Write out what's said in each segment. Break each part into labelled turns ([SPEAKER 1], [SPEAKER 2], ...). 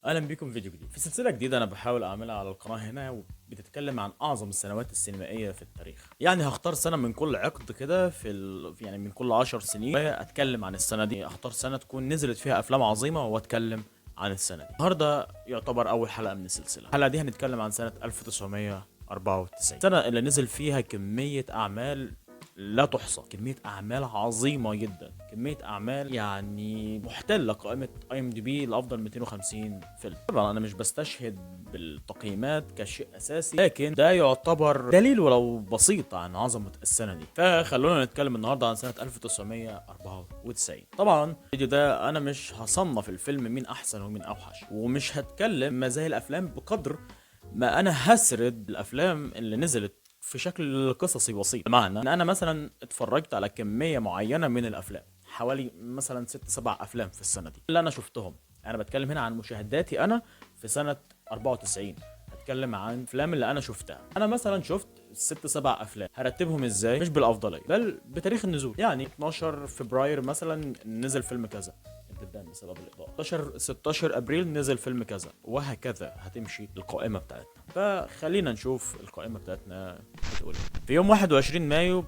[SPEAKER 1] اهلا بيكم في فيديو جديد في سلسله جديده انا بحاول اعملها على القناه هنا، وبتتكلم عن اعظم السنوات السينمائيه في التاريخ. يعني هختار سنه من كل عقد كده يعني من كل 10 سنين واتكلم عن السنه دي. اختار سنه تكون نزلت فيها افلام عظيمه واتكلم عن السنه دي. النهارده يعتبر اول حلقه من السلسله. الحلقه دي هنتكلم عن سنه 1994، السنه اللي نزل فيها كميه اعمال لا تحصى، كمية أعمال عظيمة جدا، كمية أعمال يعني محتلة قائمة اي ام دي بي لأفضل 250 فيلم. طبعا أنا مش بستشهد بالتقييمات كشيء أساسي، لكن ده يعتبر دليل ولو بسيط عن عظمة السنة دي. فخلونا نتكلم النهاردة عن سنة 1994. طبعا الفيديو ده أنا مش هصنف الفيلم مين أحسن ومين أوحش، ومش هتكلم مزايا الأفلام بقدر ما أنا هسرد الأفلام اللي نزلت في شكل قصصي بسيط. بمعنى ان انا مثلا اتفرجت على كميه معينه من الافلام، حوالي مثلا 6 7 افلام في السنه دي اللي انا شفتهم. انا بتكلم هنا عن مشاهداتي انا في سنه 94. هتكلم عن الافلام اللي انا شفتها. انا مثلا شفت 6 7 افلام، هرتبهم ازاي؟ مش بالافضليه بل بتاريخ النزول. يعني 12 فبراير مثلا نزل فيلم كذا، الدبان بسبب الاضاءه. 16 ابريل نزل فيلم كذا، وهكذا هتمشي القائمه بتاعتنا. فخلينا نشوف القائمه بتاعتنا بتقول إيه. في يوم 21 مايو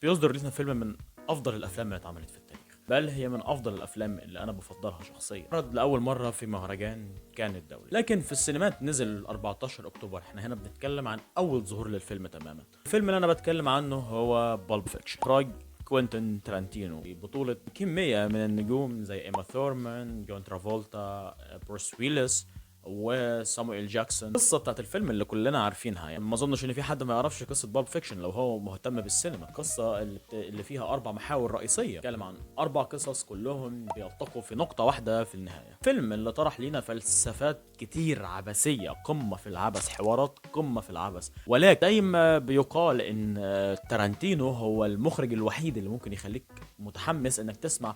[SPEAKER 1] بيصدر لنا فيلم من افضل الافلام اللي اتعملت في التاريخ، بل هي من افضل الافلام اللي انا بفضلها شخصيا. عرض لاول مره في مهرجان كان الدولي، لكن في السينمات نزل 14 اكتوبر. احنا هنا بنتكلم عن اول ظهور للفيلم تماما. الفيلم اللي انا بتكلم عنه هو بالب فيكشن، اخراج كوينتين ترانتينو، بطولة كمية من النجوم زي إيما ثورمان، جون ترافولتا، بروس ويلس، وسامويل جاكسون. القصه بتاعت الفيلم اللي كلنا عارفينها، يعني ما اظنش ان في حد ما يعرفش قصه بالب فيكشن لو هو مهتم بالسينما. القصه اللي فيها 4 محاور رئيسيه، بتتكلم عن 4 قصص كلهم بيلتقوا في نقطه واحده في النهايه. فيلم اللي طرح لينا فلسفات كتير عبثيه، قمه في العبث، حوارات قمه في العبث. ولكن دايما بيقال ان تارانتينو هو المخرج الوحيد اللي ممكن يخليك متحمس انك تسمع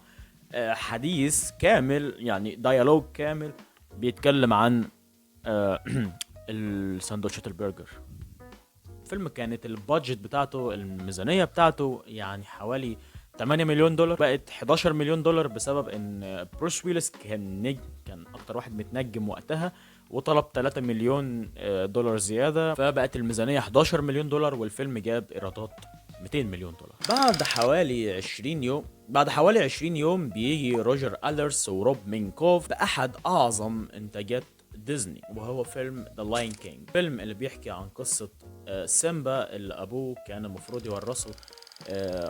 [SPEAKER 1] حديث كامل، يعني ديالوج كامل بيتكلم عن آه، الساندوتشات البرجر. فيلم كانت البادجت بتاعته، الميزانية بتاعته يعني حوالي 8 مليون دولار، بقت 11 مليون دولار بسبب ان بروس ويلس كان نجم، كان اكتر واحد متنجم وقتها، وطلب 3 مليون دولار زيادة، فبقت الميزانية 11 مليون دولار، والفيلم جاب ايرادات 200 مليون دولار. بعد حوالي 20 يوم بيجي روجر أليرس وروب مينكوف بأحد أعظم إنتاجات ديزني، وهو فيلم ذا لاين كينج. فيلم اللي بيحكي عن قصة سيمبا اللي أبوه كان المفروض يورثه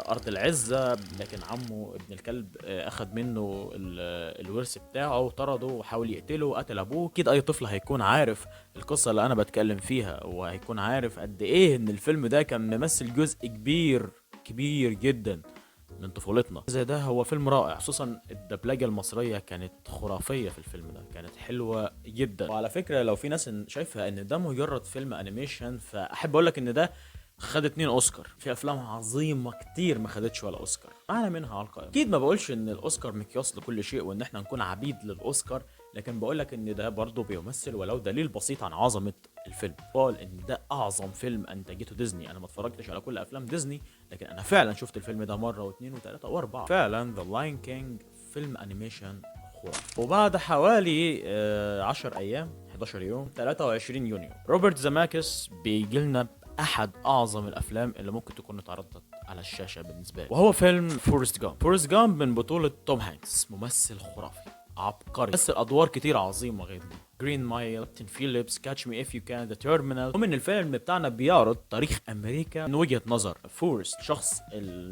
[SPEAKER 1] أرض العزة، لكن عمه ابن الكلب أخد منه الورث بتاعه وطرده وحاول يقتله وقتل أبوه. أكيد أي طفل هيكون عارف القصة اللي أنا بتكلم فيها، وهيكون عارف قد إيه إن الفيلم ده كان ممثل جزء كبير كبير جدا من طفولتنا. زي ده هو فيلم رائع، خصوصا الدبلجة المصرية كانت خرافية في الفيلم ده، كانت حلوة جدا. وعلى فكرة لو في ناس شايفة ان ده مجرد فيلم انيميشن، فاحب اقول لك ان ده خد 2 اوسكار. في افلام عظيمه كتير ما خدتش ولا اوسكار، معنا منها على القائمه. اكيد ما بقولش ان الاوسكار مقياس لكل شيء وان احنا نكون عبيد للاوسكار، لكن بقول لك ان ده برضه بيمثل ولو دليل بسيط عن عظمه الفيلم. قال ان ده اعظم فيلم انتجته ديزني. انا ما اتفرجتش على كل افلام ديزني، لكن انا فعلا شفت الفيلم ده مره واثنين وثلاثه واربعه. فعلا ذا لاين كينج فيلم انيميشن خرافي. وبعد حوالي 10 ايام، 11 يوم، 23 يونيو، روبرت زماكس بيجي لنا احد اعظم الافلام اللي ممكن تكون اتعرضت على الشاشه بالنسبه لي، وهو فيلم فورست جامب. فورست جامب من بطوله توم هانكس، ممثل خرافي عبقري، مثل ادوار كتير عظيمه غير دي: جرين مايل، كابتن فيليبس، كاتش مي اف يو كان، ذا تيرمينال. ومن الفيلم بتاعنا بيعرض تاريخ امريكا من وجهه نظر فورست، شخص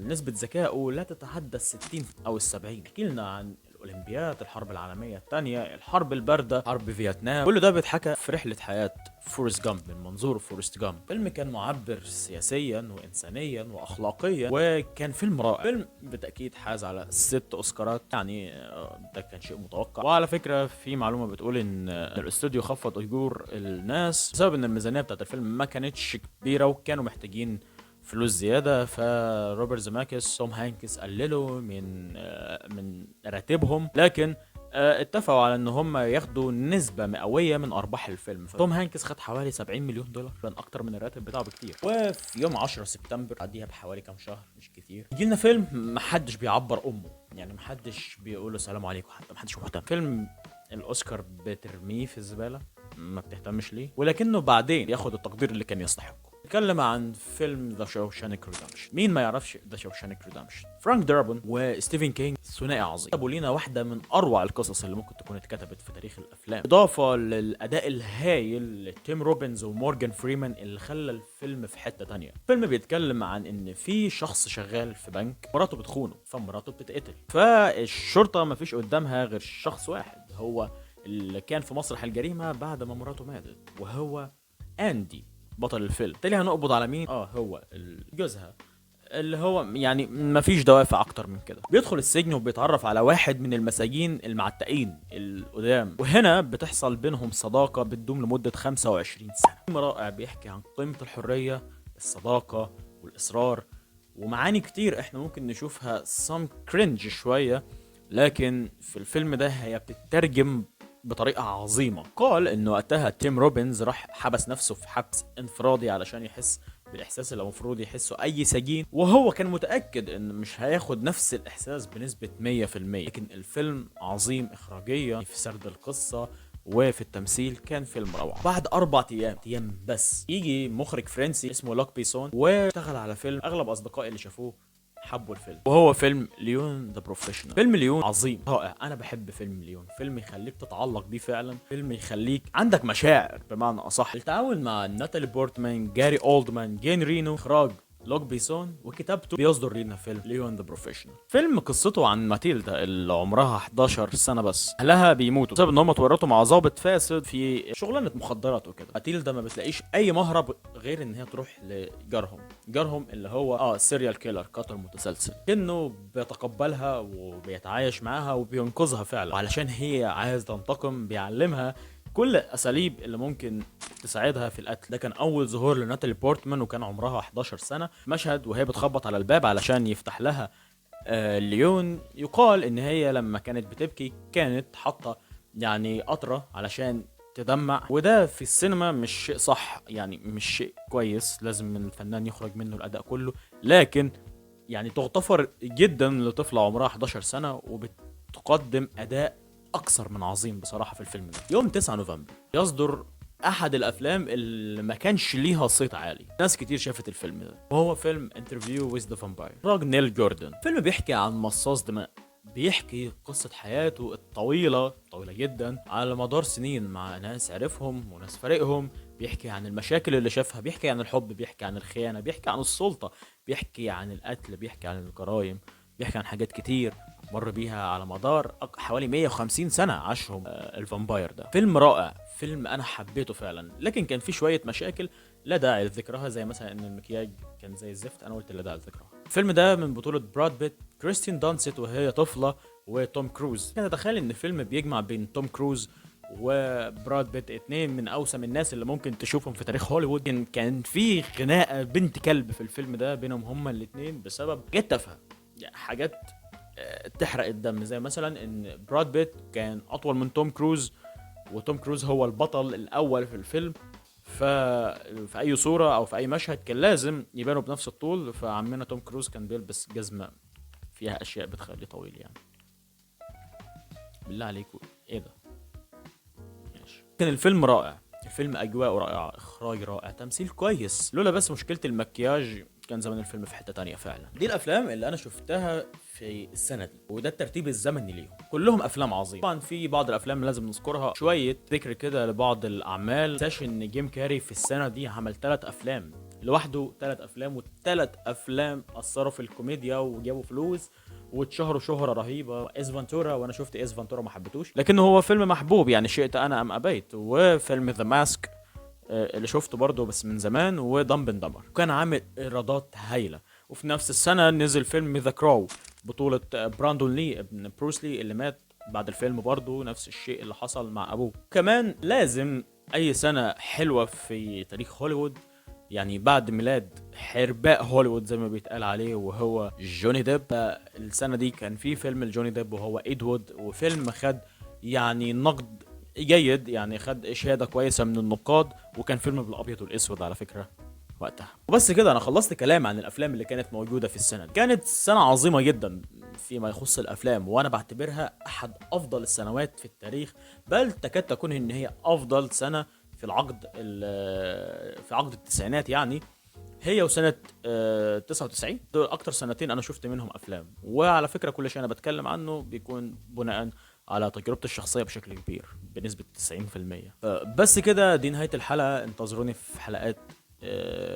[SPEAKER 1] نسبه ذكائه لا تتعدى 60 او 70. احكي لنا عن الاولمبياد، الحرب العالميه الثانيه، الحرب البارده، حرب فيتنام. كل ده بيتحكى في رحله حياه فورست جامب من منظور فورست جامب. فيلم كان معبر سياسيا وانسانيا واخلاقيا، وكان فيلم رائع. فيلم بالتاكيد حاز على 6 اوسكارات، يعني ده كان شيء متوقع. وعلى فكره في معلومه بتقول ان الاستوديو خفض اجور الناس بسبب ان الميزانيه بتاعت الفيلم ما كانتش كبيره وكانوا محتاجين فلوس زياده. فروبرت زماكس، توم هانكس قللوا من راتبهم، لكن اتفقوا على ان هم ياخدوا نسبة مئوية من ارباح الفيلم. توم هانكس خد حوالي 70 مليون دولار، كان اكتر من الراتب بتاعه بكتير. وفي يوم 10 سبتمبر، بعديها بحوالي كام شهر مش كتير، يجي لنا فيلم محدش بيعبر امه، يعني محدش بيقول له سلام عليكم، حتى محدش مهتم. فيلم الاوسكار بترميه في الزباله، ما بتهتمش ليه، ولكنه بعدين ياخد التقدير اللي كان يستحقه. نتكلم عن فيلم ذا شوشانك ريدمشن. مين ما يعرفش ذا شوشانك ريدمشن؟ فرانك درابون وستيفن كينج ثنائي عظيم، جابوا لينا واحده من اروع القصص اللي ممكن تكون اتكتبت في تاريخ الافلام، اضافه للاداء الهايل لتيم روبنز ومورجان فريمان اللي خلى الفيلم في حته تانية. الفيلم بيتكلم عن ان في شخص شغال في بنك، مراته بتخونه فمراته بتتقتل، فالشرطه ما فيش قدامها غير شخص واحد هو اللي كان في مسرح الجريمه بعد ما مراته ماتت، وهو اندي بطل الفيلم. بالتالي هنقبض على مين؟ هو جوزها، اللي هو يعني مفيش دوافع اكتر من كده. بيدخل السجن وبيتعرف على واحد من المساجين المعتقين القدام، وهنا بتحصل بينهم صداقة بتدوم لمدة 25 سنة. فيلم رائع بيحكي عن قيمة الحرية، الصداقة والإصرار، ومعاني كتير احنا ممكن نشوفها some cringe شوية، لكن في الفيلم ده هي بتترجم بطريقة عظيمة. قال ان وقتها تيم روبنز راح حبس نفسه في حبس انفرادي علشان يحس بالاحساس اللي المفروض يحسه اي سجين، وهو كان متاكد ان مش هياخد نفس الاحساس بنسبه 100%. لكن الفيلم عظيم اخراجيا، في سرد القصه وفي التمثيل كان فيلم روعه. بعد 4 ايام بس يجي مخرج فرنسي اسمه لوك بيسون واشتغل على فيلم اغلب اصدقائي اللي شافوه حبوا الفيلم، وهو فيلم ليون ذا بروفيشنال. فيلم ليون عظيم رائع، انا بحب فيلم ليون، فيلم يخليك تتعلق بيه فعلا، فيلم يخليك عندك مشاعر بمعنى اصح. التعاون مع ناتالي بورتمان، جاري اولدمان، جين رينو، اخراج لوك بيسون، وكتابته بيصدر لنا فيلم ليون ذا بروفيشنال. فيلم قصته عن ماتيلدا اللي عمرها 11 سنه بس، اهلها بيموتوا بسبب ان هم اتورطوا مع ضابط فاسد في شغلانه مخدرات وكده. ماتيلدا ما بتلاقيش اي مهرب غير ان هي تروح لجارهم اللي هو سيريال كيلر، قاتل متسلسل، انه بيتقبلها وبيتعايش معاها وبينقذها فعلا، وعلشان هي عايز تنتقم بيعلمها كل الاساليب اللي ممكن تساعدها في القتل. ده كان اول ظهور لناتالي بورتمان وكان عمرها 11 سنه. مشهد وهي بتخبط على الباب علشان يفتح لها ليون، يقال ان هي لما كانت بتبكي كانت حاطه يعني قطره علشان تدمع، وده في السينما مش شيء صح، يعني مش شيء كويس، لازم من الفنان يخرج منه الاداء كله، لكن يعني تغتفر جدا لطفله عمرها 11 سنه وبتقدم اداء اكثر من عظيم بصراحه في الفيلم ده. يوم 9 نوفمبر يصدر احد الافلام اللي ما كانش ليها صيت عالي، ناس كتير شافت الفيلم ده، وهو فيلم انترفيو ويز ذا فامباير، اخراج نيل جوردن. فيلم بيحكي عن مصاص دماء، بيحكي قصة حياته الطويلة جدا على مدار سنين مع ناس عرفهم وناس فارقهم، بيحكي عن المشاكل اللي شافها، بيحكي عن الحب، بيحكي عن الخيانة، بيحكي عن السلطة، بيحكي عن القتل، بيحكي عن الجرائم، بيحكي عن حاجات كتير مر بيها على مدار حوالي 150 سنة عاشهم الفامباير ده. فيلم رائع، فيلم انا حبيته فعلا، لكن كان في شوية مشاكل لا داعي لذكرها، زي مثلا ان المكياج كان زي الزفت، انا قلت لا داعي لذكرها. الفيلم ده من بطولة براد بيت، كريستين دانست وهي طفلة، وتوم كروز. كان اتخيل ان الفيلم بيجمع بين توم كروز وبراد بيت، 2 من اوسم الناس اللي ممكن تشوفهم في تاريخ هوليوود. كان في خناقة بنت كلب في الفيلم ده بينهم هما الاتنين بسبب حاجات تافهة، يعني حاجات تحرق الدم، زي مثلا ان براد بيت كان اطول من توم كروز، وتوم كروز هو البطل الاول في الفيلم، ففي اي صورة او في اي مشهد كان لازم يبانوا بنفس الطول، فعمنا توم كروز كان بيلبس جزمة فيها اشياء بتخليه طويل. يعني بالله عليكم ايه ده؟ ماشي. كان الفيلم رائع، الفيلم اجواء رائعة، اخراج رائع، تمثيل كويس، لولا بس مشكلة المكياج كان زمان الفيلم في حتة تانية فعلا. دي الافلام اللي انا شفتها في السنة دي، وده الترتيب الزمني ليهم، كلهم افلام عظيمة. طبعا في بعض الافلام اللي لازم نذكرها، شوية ذكر كده لبعض الاعمال. تنساش ان جيم كاري في السنة دي عمل 3 افلام لوحده، 3 افلام، والثلاث افلام اثروا في الكوميديا وجابوا فلوس واتشهروا شهرة رهيبة. إيس فانتورا، وانا شفت إيس فانتورا ما حبيتوش، لكنه هو فيلم محبوب، يعني شئت انا ام ابيت. وفيلم ذا ماسك اللي شفته برضه بس من زمان، ودمب اند دمر، كان عامل ايرادات هايله. وفي نفس السنه نزل فيلم ذا كراو بطوله براندون لي ابن بروس لي اللي مات بعد الفيلم، برضه نفس الشيء اللي حصل مع ابوه. كمان لازم اي سنه حلوه في تاريخ هوليوود، يعني بعد ميلاد حرباء هوليوود زي ما بيتقال عليه وهو جوني ديب، السنه دي كان في فيلم لجوني ديب وهو ايدوود، وفيلم خد يعني نقد جيد، يعني خد شهاده كويسه من النقاد، وكان فيلم بالابيض والاسود على فكره وقتها. وبس كده انا خلصت كلام عن الافلام اللي كانت موجوده في السنه دي. كانت سنه عظيمه جدا فيما يخص الافلام، وانا بعتبرها احد افضل السنوات في التاريخ، بل تكاد تكون ان هي افضل سنه في في عقد التسعينات يعني. هي وسنة 99 دول أكتر سنتين أنا شفت منهم أفلام. وعلى فكرة كل شيء أنا بتكلم عنه بيكون بناء على تجربتي الشخصية بشكل كبير بنسبة 90%. بس كده دي نهاية الحلقة. انتظروني في حلقات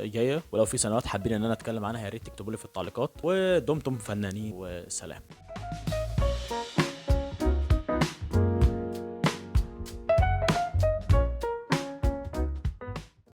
[SPEAKER 1] جاية، ولو في سنوات حابين إن أنا أتكلم عنها يا ريت تكتبوا لي في التعليقات. ودمتم فنانين، وسلام.